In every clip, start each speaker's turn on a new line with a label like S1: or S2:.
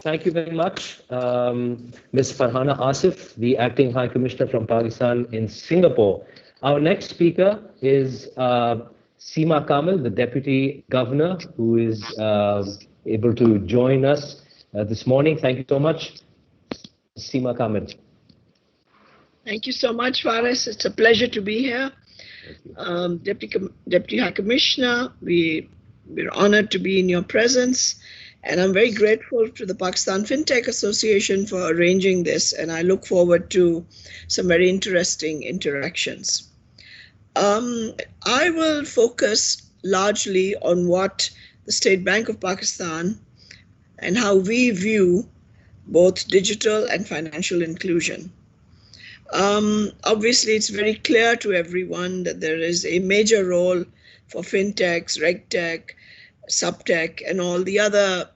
S1: Thank you very much, Ms. Farhana Asif, the Acting High Commissioner from Pakistan in Singapore. Our next speaker is Sima Kamil, the Deputy Governor, who is able to join us this morning. Thank you so much, Sima Kamil.
S2: Thank you so much, Faris. It's a pleasure to be here. Deputy High Commissioner, we're honored to be in your presence. And I'm very grateful to the Pakistan FinTech Association for arranging this, and I look forward to some very interesting interactions. I will focus largely on what the State Bank of Pakistan and how we view both digital and financial inclusion. Obviously, it's very clear to everyone that there is a major role for FinTechs, RegTech, subtech, and all the other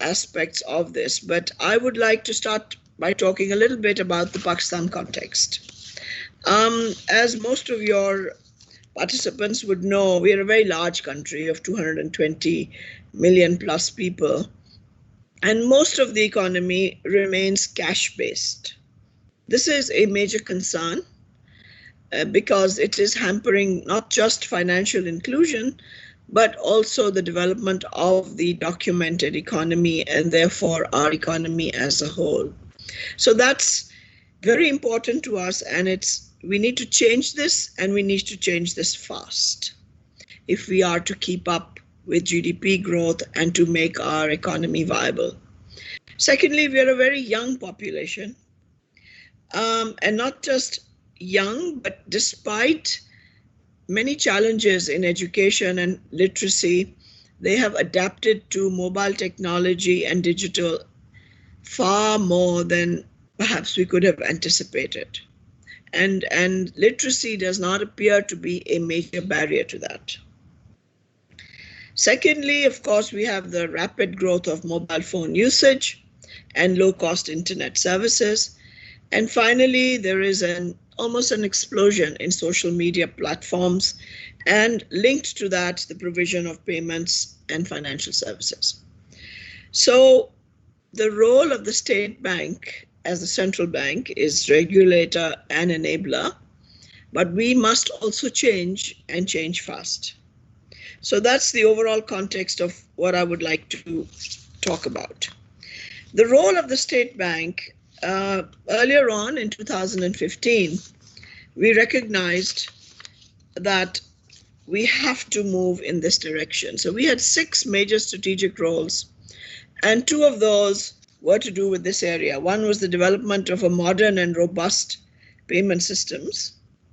S2: aspects of this. But I would like to start by talking a little bit about the Pakistan context. As most of your participants would know, we are a very large country of 220 million plus people, and most of the economy remains cash-based. This is a major concern because it is hampering not just financial inclusion, but also the development of the documented economy and therefore our economy as a whole. So that's very important to us, and we need to change this, and we need to change this fast if we are to keep up with GDP growth and to make our economy viable. Secondly, we are a very young population, and not just young, but despite many challenges in education and literacy, they have adapted to mobile technology and digital far more than perhaps we could have anticipated. And literacy does not appear to be a major barrier to that. Secondly, of course, we have the rapid growth of mobile phone usage and low-cost internet services. And finally, there is almost an explosion in social media platforms, and linked to that, the provision of payments and financial services. So the role of the state bank as the central bank is regulator and enabler, but we must also change, and change fast. So that's the overall context of what I would like to talk about. The role of the state bank, earlier on in 2015, we recognized that we have to move in this direction. So we had 6 major strategic roles, and 2 of those were to do with this area. One was the development of a modern and robust payment systems,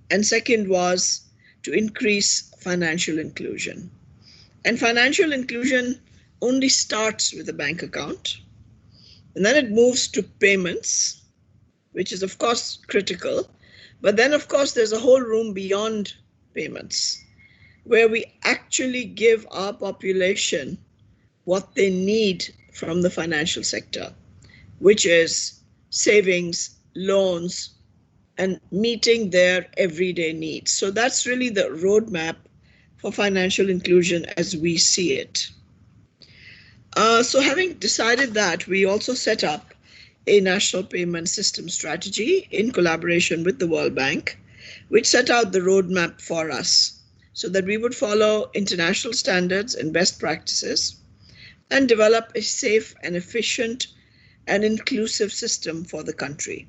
S2: and second was to increase financial inclusion. And financial inclusion only starts with a bank account, and then it moves to payments, which is of course critical. But then, of course, there's a whole room beyond payments where we actually give our population what they need from the financial sector, which is savings, loans, and meeting their everyday needs. So that's really the roadmap for financial inclusion as we see it. So having decided that, we also set up a national payment system strategy in collaboration with the World Bank, which set out the roadmap for us so that we would follow international standards and best practices and develop a safe and efficient and inclusive system for the country.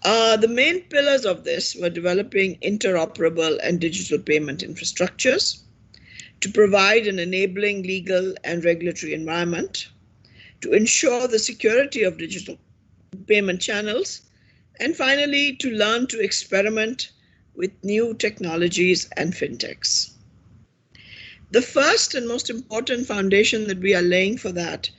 S2: The main pillars of this were developing interoperable and digital payment infrastructures, to provide an enabling legal and regulatory environment, to ensure the security of digital payment channels, and finally, to learn to experiment with new technologies and fintechs. The first and most important foundation that we are laying for that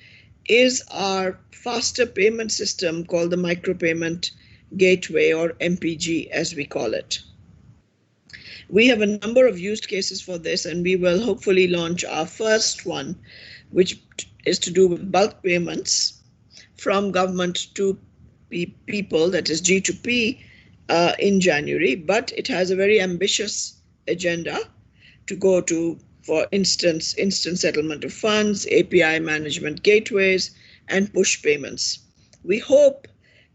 S2: is our faster payment system called the Micropayment Gateway, or MPG as we call it. We have a number of use cases for this, and we will hopefully launch our first one, which is to do with bulk payments from government to people, that is G2P, in January. But it has a very ambitious agenda to go to, for instance, instant settlement of funds, API management gateways, and push payments. We hope,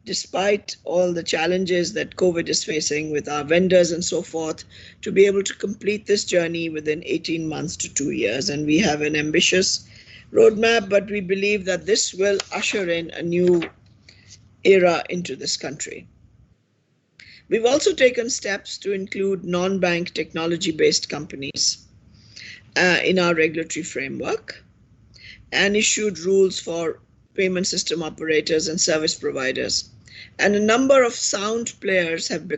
S2: despite all the challenges that COVID is facing with our vendors and so forth, to be able to complete this journey within 18 months to 2 years. And we have an ambitious roadmap, but we believe that this will usher in a new era into this country. We've also taken steps to include non-bank technology-based companies in our regulatory framework and issued rules for payment system operators and service providers. And a number of sound players have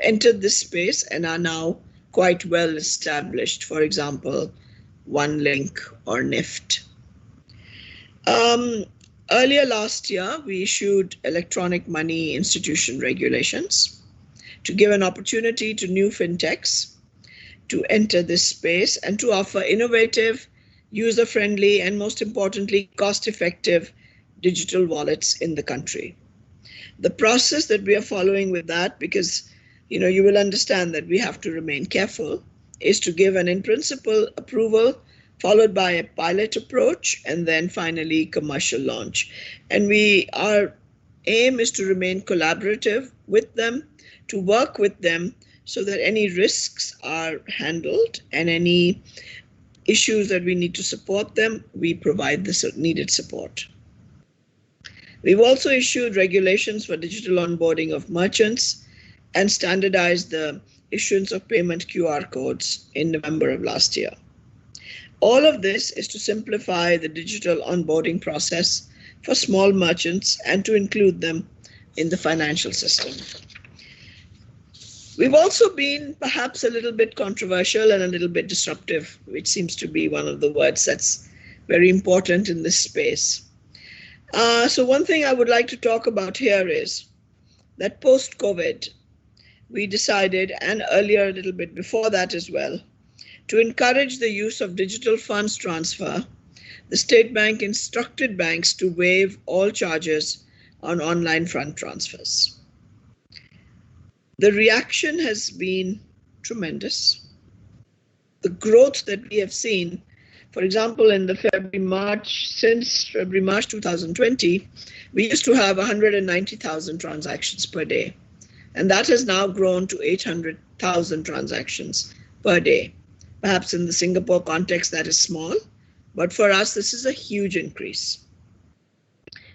S2: entered this space and are now quite well established. For example, OneLink or NIFT. Earlier last year, we issued electronic money institution regulations to give an opportunity to new fintechs to enter this space and to offer innovative, user-friendly, and most importantly, cost-effective digital wallets in the country. The process that we are following with that, because you will understand that we have to remain careful, is to give an in-principle approval, followed by a pilot approach, and then finally commercial launch. And our aim is to remain collaborative with them, to work with them so that any risks are handled and any issues that we need to support them, we provide the needed support. We've also issued regulations for digital onboarding of merchants and standardized the issuance of payment QR codes in November of last year. All of this is to simplify the digital onboarding process for small merchants and to include them in the financial system. We've also been perhaps a little bit controversial and a little bit disruptive, which seems to be one of the words that's very important in this space. So one thing I would like to talk about here is that post-COVID, we decided, and earlier a little bit before that as well, to encourage the use of digital funds transfer. The State Bank instructed banks to waive all charges on online fund transfers. The reaction has been tremendous. The growth that we have seen, for example, in the since February-March 2020, we used to have 190,000 transactions per day. And that has now grown to 800,000 transactions per day. Perhaps in the Singapore context, that is small, but for us, this is a huge increase.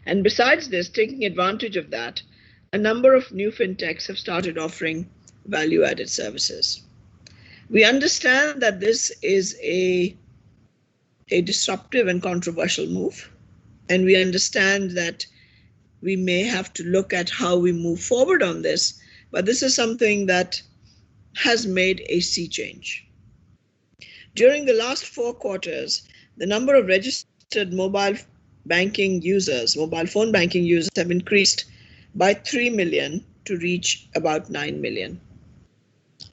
S2: And besides this, taking advantage of that, a number of new fintechs have started offering value-added services. We understand that this is a disruptive and controversial move, and we understand that we may have to look at how we move forward on this, but this is something that has made a sea change. During the last 4 quarters, the number of registered mobile phone banking users have increased by 3 million to reach about 9 million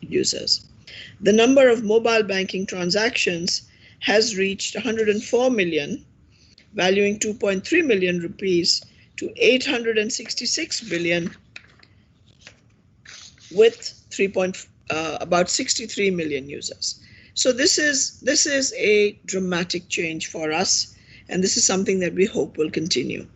S2: users. The number of mobile banking transactions has reached 104 million, valuing 2.3 million rupees to 866 billion, with about 63 million users. So this is a dramatic change for us, and this is something that we hope will continue.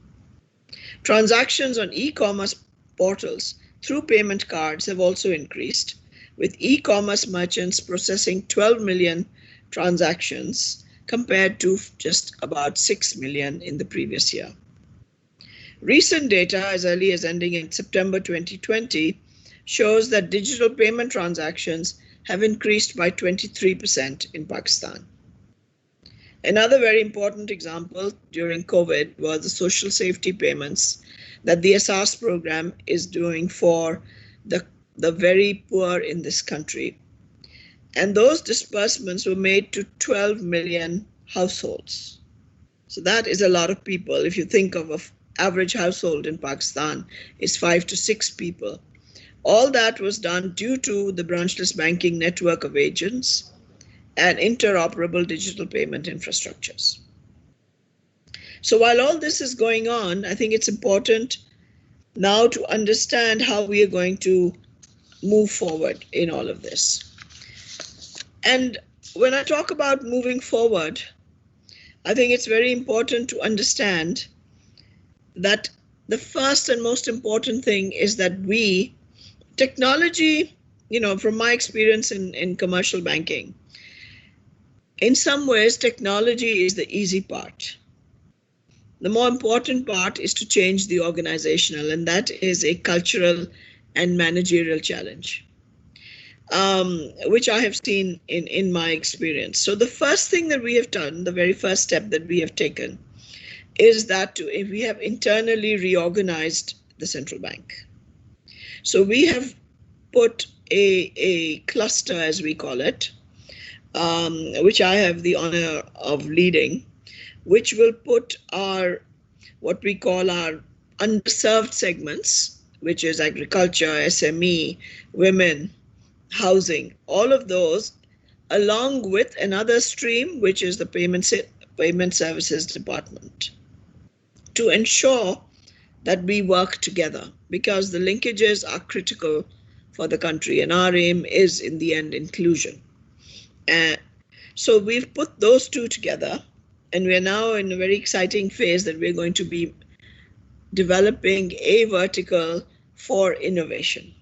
S2: Transactions on e-commerce portals through payment cards have also increased, with e-commerce merchants processing 12 million transactions compared to just about 6 million in the previous year. Recent data, as early as ending in September 2020, shows that digital payment transactions have increased by 23% in Pakistan. Another very important example during COVID was the social safety payments that the SARS program is doing for the very poor in this country. And those disbursements were made to 12 million households. So that is a lot of people. If you think of an average household in Pakistan, it's 5 to 6 people. All that was done due to the branchless banking network of agents and interoperable digital payment infrastructures. So while all this is going on, I think it's important now to understand how we are going to move forward in all of this. And when I talk about moving forward, I think it's very important to understand that the first and most important thing is that technology, from my experience in commercial banking, in some ways, technology is the easy part. The more important part is to change the organizational, and that is a cultural and managerial challenge, which I have seen in my experience. So the first thing that we have done, the very first step that we have taken, is that we have internally reorganized the central bank. So we have put a cluster, as we call it, which I have the honor of leading, which will put what we call our underserved segments, which is agriculture, SME, women, housing, all of those, along with another stream, which is the payment services department, to ensure that we work together, because the linkages are critical for the country, and our aim is, in the end, inclusion. And so we've put those two together, and we're now in a very exciting phase that we're going to be developing a vertical for innovation,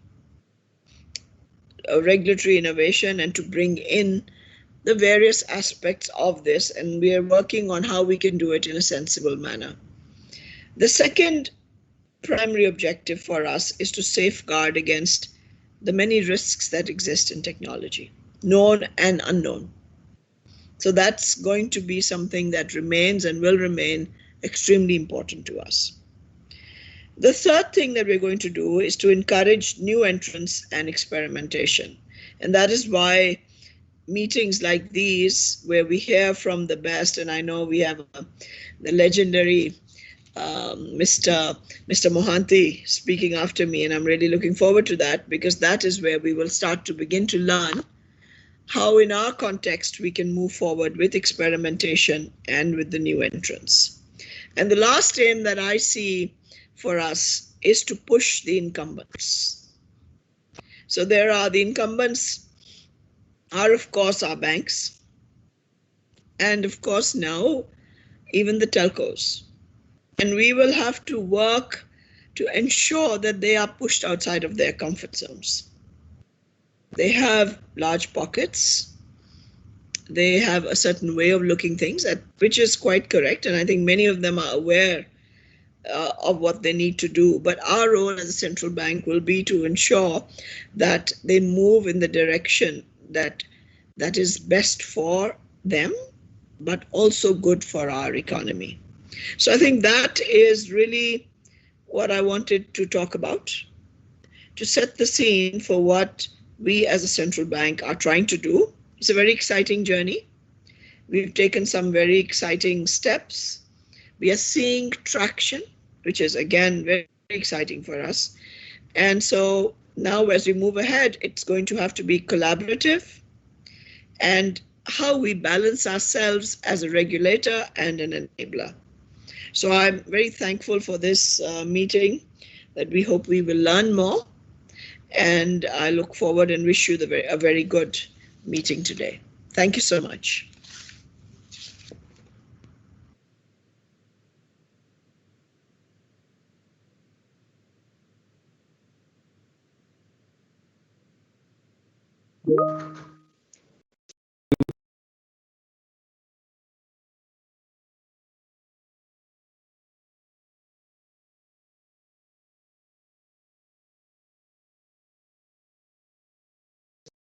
S2: a regulatory innovation, and to bring in the various aspects of this, and we are working on how we can do it in a sensible manner. The second primary objective for us is to safeguard against the many risks that exist in technology, known and unknown. So that's going to be something that remains and will remain extremely important to us. The third thing that we're going to do is to encourage new entrants and experimentation. And that is why meetings like these, where we hear from the best, and I know we have the legendary Mr. Mohanty speaking after me, and I'm really looking forward to that, because that is where we will start to begin to learn how in our context we can move forward with experimentation and with the new entrants. And the last aim that I see for us is to push the incumbents. So the incumbents are, of course, our banks, and of course now even the telcos. And we will have to work to ensure that they are pushed outside of their comfort zones. They have large pockets. They have a certain way of looking things, which is quite correct. And I think many of them are aware of what they need to do. But our role as a central bank will be to ensure that they move in the direction that is best for them, but also good for our economy. So I think that is really what I wanted to talk about, to set the scene for what we as a central bank are trying to do. It's a very exciting journey. We've taken some very exciting steps. We are seeing traction, which is, again, very exciting for us. And so now as we move ahead, it's going to have to be collaborative, and how we balance ourselves as a regulator and an enabler. So I'm very thankful for this meeting, that we hope we will learn more. And I look forward and wish you a very good meeting today. Thank you so much.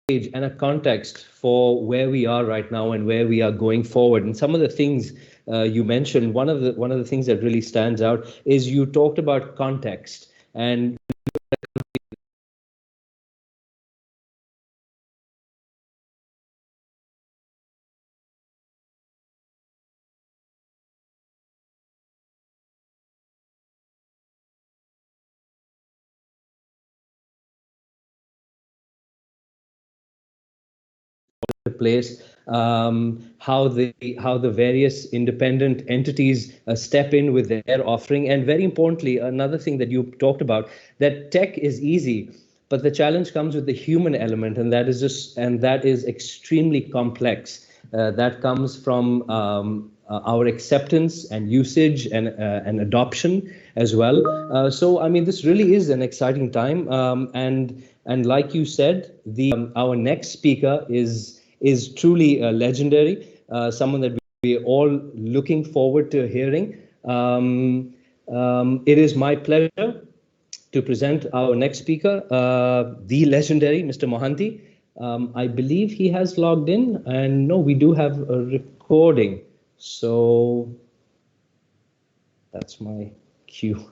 S1: And a context for where we are right now and where we are going forward. And some of the things you mentioned, one of the things that really stands out is you talked about context, and place, how the various independent entities step in with their offering. And very importantly, another thing that you talked about, that tech is easy, but the challenge comes with the human element, and that is extremely complex. That comes from our acceptance and usage and adoption as well. So I mean, this really is an exciting time, and like you said, our next speaker is truly legendary, someone that we're all looking forward to hearing. It is my pleasure to present our next speaker, the legendary Mr. Mohanty. I believe he has logged in, and no, we do have a recording. So that's my cue.